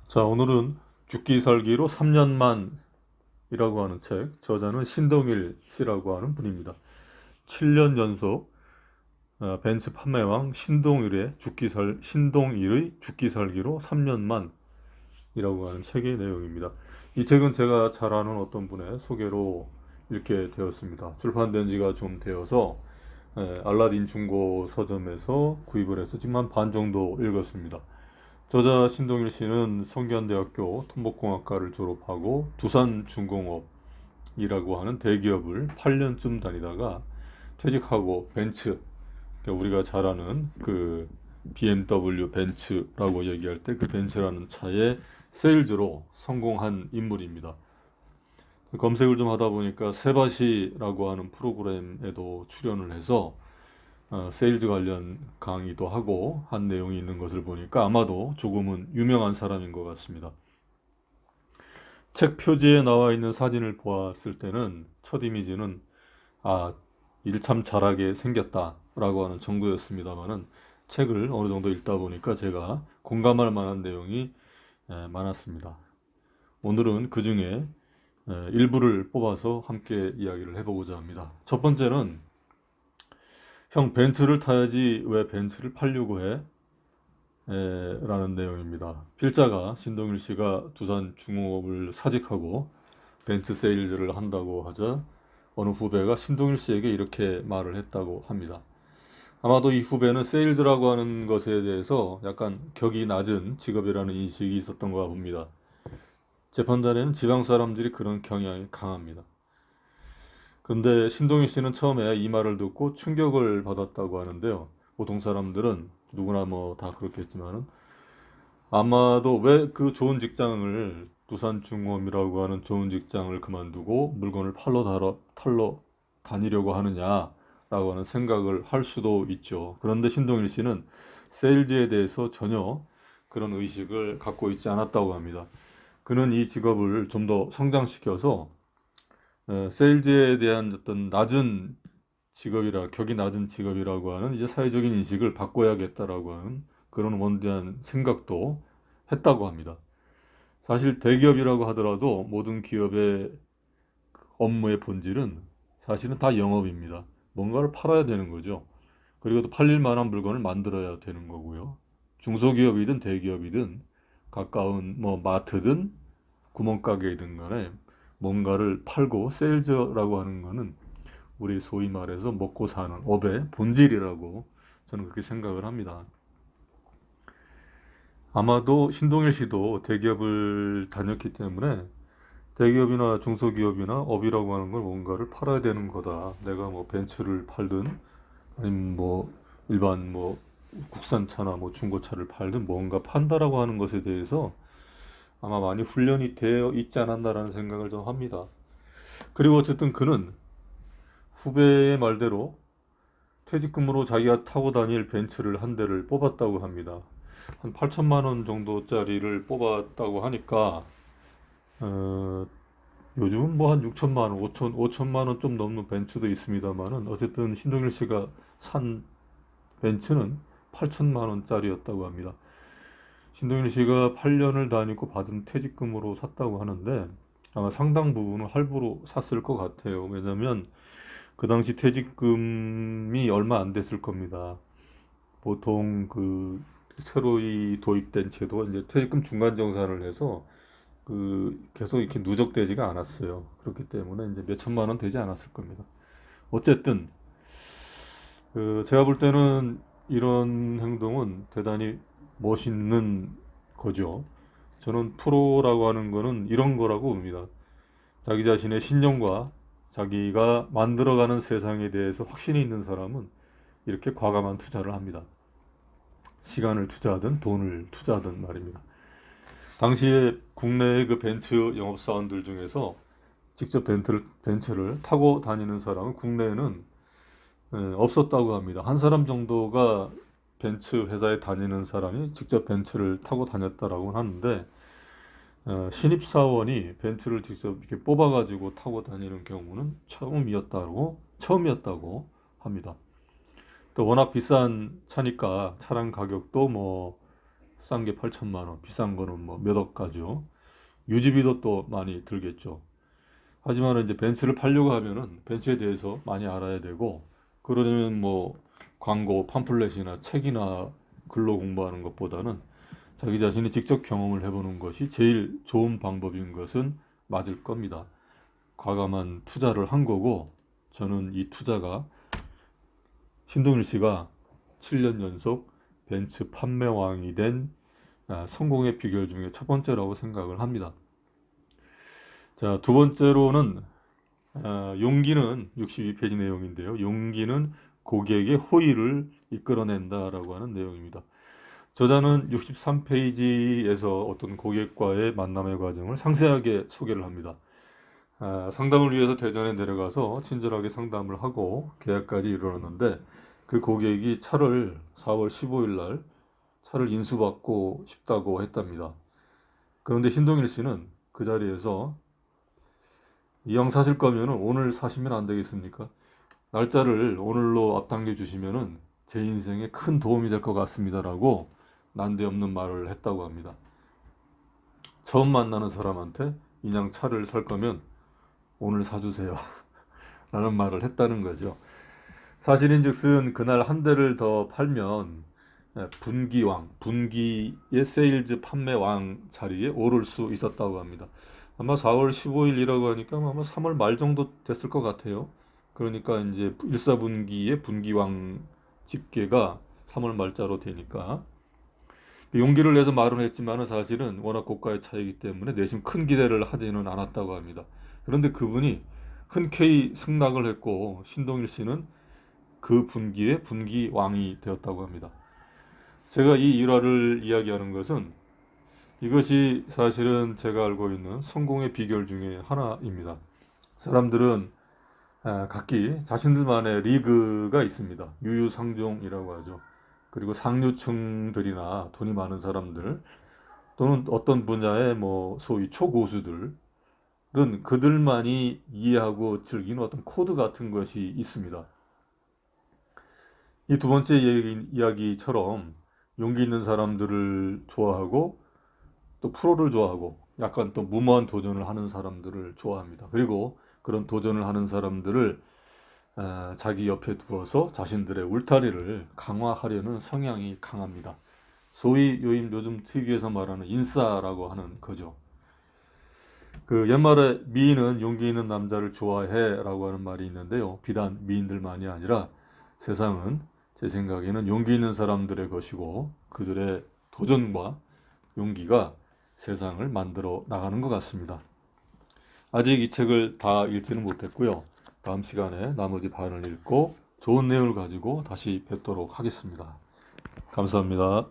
자, 오늘은 죽기 살기로 3년만이라고 하는 책, 저자는 신동일 씨라고 하는 분입니다. 7년 연속 벤츠 판매왕 신동일의 죽기 살기로 3년만이라고 하는 책의 내용입니다. 이 책은 제가 잘 아는 어떤 분의 소개로 읽게 되었습니다. 출판된 지가 좀 되어서 알라딘 중고 서점에서 구입을 해서 지금 한 반 정도 읽었습니다. 저자 신동일 씨는 성균대학교 토목공학과를 졸업하고 두산중공업이라고 하는 대기업을 8년쯤 다니다가 퇴직하고 벤츠, 그러니까 우리가 잘 아는 그 BMW 벤츠라고 얘기할 때 그 벤츠라는 차의 세일즈로 성공한 인물입니다. 검색을 좀 하다 보니까 세바시라고 하는 프로그램에도 출연을 해서 세일즈 관련 강의도 하고 한 내용이 있는 것을 보니까 아마도 조금은 유명한 사람인 것 같습니다. 책 표지에 나와 있는 사진을 보았을 때는 첫 이미지는 일 참 잘하게 생겼다라고 하는 정도였습니다만은 책을 어느 정도 읽다 보니까 제가 공감할 만한 내용이 많았습니다. 오늘은 그 중에 일부를 뽑아서 함께 이야기를 해보고자 합니다. 첫 번째는 형 벤츠를 타야지 왜 벤츠를 팔려고 해? 라는 내용입니다. 필자가 신동일 씨가 두산 중공업을 사직하고 벤츠 세일즈를 한다고 하자 어느 후배가 신동일 씨에게 이렇게 말을 했다고 합니다. 아마도 이 후배는 세일즈라고 하는 것에 대해서 약간 격이 낮은 직업이라는 인식이 있었던 것 봅니다. 재판단에는 지방 사람들이 그런 경향이 강합니다. 그런데 신동일 씨는 처음에 이 말을 듣고 충격을 받았다고 하는데요. 보통 사람들은 누구나 뭐 다 그렇겠지만은 아마도 왜 그 좋은 직장을 두산중공업이라고 하는 좋은 직장을 그만두고 물건을 탈러 다니려고 하느냐라고 하는 생각을 할 수도 있죠. 그런데 신동일 씨는 세일즈에 대해서 전혀 그런 의식을 갖고 있지 않았다고 합니다. 그는 이 직업을 좀 더 성장시켜서 세일즈에 대한 어떤 격이 낮은 직업이라고 하는 이제 사회적인 인식을 바꿔야겠다라고 하는 그런 원대한 생각도 했다고 합니다. 사실 대기업이라고 하더라도 모든 기업의 업무의 본질은 사실은 다 영업입니다. 뭔가를 팔아야 되는 거죠. 그리고 또 팔릴 만한 물건을 만들어야 되는 거고요. 중소기업이든 대기업이든 가까운 뭐 마트든 구멍가게이든 간에 뭔가를 팔고 세일즈라고 하는 거는 우리 소위 말해서 먹고 사는 업의 본질이라고 저는 그렇게 생각을 합니다. 아마도 신동일 씨도 대기업을 다녔기 때문에 대기업이나 중소기업이나 업이라고 하는 걸 뭔가를 팔아야 되는 거다. 내가 뭐 벤츠를 팔든 아니면 뭐 일반 뭐 국산차나 뭐 중고차를 팔든 뭔가 판다라고 하는 것에 대해서 아마 많이 훈련이 되어 있지 않았나라는 생각을 좀 합니다. 그리고 어쨌든 그는 후배의 말대로 퇴직금으로 자기가 타고 다닐 벤츠를 한 대를 뽑았다고 합니다. 한 8천만 원 정도짜리를 뽑았다고 하니까 어, 요즘은 뭐 한 6천만 원, 5천만 원 좀 넘는 벤츠도 있습니다만은 어쨌든 신동일 씨가 산 벤츠는 8천만 원짜리였다고 합니다. 신동일 씨가 8년을 다니고 받은 퇴직금으로 샀다고 하는데 아마 상당 부분은 할부로 샀을 것 같아요. 왜냐면 그 당시 퇴직금이 얼마 안 됐을 겁니다. 보통 그 새로이 도입된 제도가 이제 퇴직금 중간 정산을 해서 그 계속 이렇게 누적되지가 않았어요. 그렇기 때문에 이제 몇 천만 원 되지 않았을 겁니다. 어쨌든 그 제가 볼 때는 이런 행동은 대단히 멋있는 거죠. 저는 프로라고 하는 거는 이런 거라고 봅니다. 자기 자신의 신념과 자기가 만들어가는 세상에 대해서 확신이 있는 사람은 이렇게 과감한 투자를 합니다. 시간을 투자하든 돈을 투자하든 말입니다. 당시에 국내의 그 벤츠 영업사원들 중에서 직접 벤츠를 타고 다니는 사람은 국내에는 없었다고 합니다. 한 사람 정도가 벤츠 회사에 다니는 사람이 직접 벤츠를 타고 다녔다라고 하는데 신입사원이 벤츠를 직접 이렇게 뽑아가지고 타고 다니는 경우는 처음이었다고 합니다. 또 워낙 비싼 차니까 차량 가격도 뭐 싼 게 8천만 원, 비싼 거는 뭐 몇억 가죠. 유지비도 또 많이 들겠죠. 하지만 이제 벤츠를 팔려고 하면은 벤츠에 대해서 많이 알아야 되고, 그러려면 뭐 광고, 팜플렛이나 책이나 글로 공부하는 것보다는 자기 자신이 직접 경험을 해보는 것이 제일 좋은 방법인 것은 맞을 겁니다. 과감한 투자를 한 거고, 저는 이 투자가 신동일 씨가 7년 연속 벤츠 판매왕이 된 성공의 비결 중에 첫 번째라고 생각을 합니다. 자, 두 번째로는 용기는 62페이지 내용인데요. 용기는 고객의 호의를 이끌어낸다라고 하는 내용입니다. 저자는 63페이지에서 어떤 고객과의 만남의 과정을 상세하게 소개를 합니다. 상담을 위해서 대전에 내려가서 친절하게 상담을 하고 계약까지 이르렀는데, 그 고객이 차를 4월 15일 날 차를 인수받고 싶다고 했답니다. 그런데 신동일 씨는 그 자리에서 이왕 사실 거면 오늘 사시면 안 되겠습니까? 날짜를 오늘로 앞당겨 주시면 제 인생에 큰 도움이 될 것 같습니다라고 난데없는 말을 했다고 합니다. 처음 만나는 사람한테 그냥 차를 살 거면 오늘 사주세요 라는 말을 했다는 거죠. 사실인즉슨 그날 한 대를 더 팔면 분기왕, 분기의 세일즈 판매왕 자리에 오를 수 있었다고 합니다. 아마 4월 15일이라고 하니까 아마 3월 말 정도 됐을 것 같아요. 그러니까 이제 1사분기의 분기왕 집계가 3월 말자로 되니까 용기를 내서 말은 했지만 사실은 워낙 고가의 차이기 때문에 내심 큰 기대를 하지는 않았다고 합니다. 그런데 그분이 흔쾌히 승낙을 했고 신동일 씨는 그 분기의 분기왕이 되었다고 합니다. 제가 이 일화를 이야기하는 것은 이것이 사실은 제가 알고 있는 성공의 비결 중에 하나입니다. 사람들은 각기 자신들만의 리그가 있습니다. 유유상종이라고 하죠. 그리고 상류층들이나 돈이 많은 사람들 또는 어떤 분야의 뭐 소위 초고수들은 그들만이 이해하고 즐기는 어떤 코드 같은 것이 있습니다. 이 두 번째 이야기처럼 용기 있는 사람들을 좋아하고 또 프로를 좋아하고 약간 또 무모한 도전을 하는 사람들을 좋아합니다. 그리고 그런 도전을 하는 사람들을 자기 옆에 두어서 자신들의 울타리를 강화하려는 성향이 강합니다. 소위 요즘 TV에서 말하는 인싸라고 하는 거죠. 그 옛말에 미인은 용기 있는 남자를 좋아해 라고 하는 말이 있는데요. 비단 미인들만이 아니라 세상은 제 생각에는 용기 있는 사람들의 것이고 그들의 도전과 용기가 세상을 만들어 나가는 것 같습니다. 아직 이 책을 다 읽지는 못했고요. 다음 시간에 나머지 반을 읽고 좋은 내용을 가지고 다시 뵙도록 하겠습니다. 감사합니다.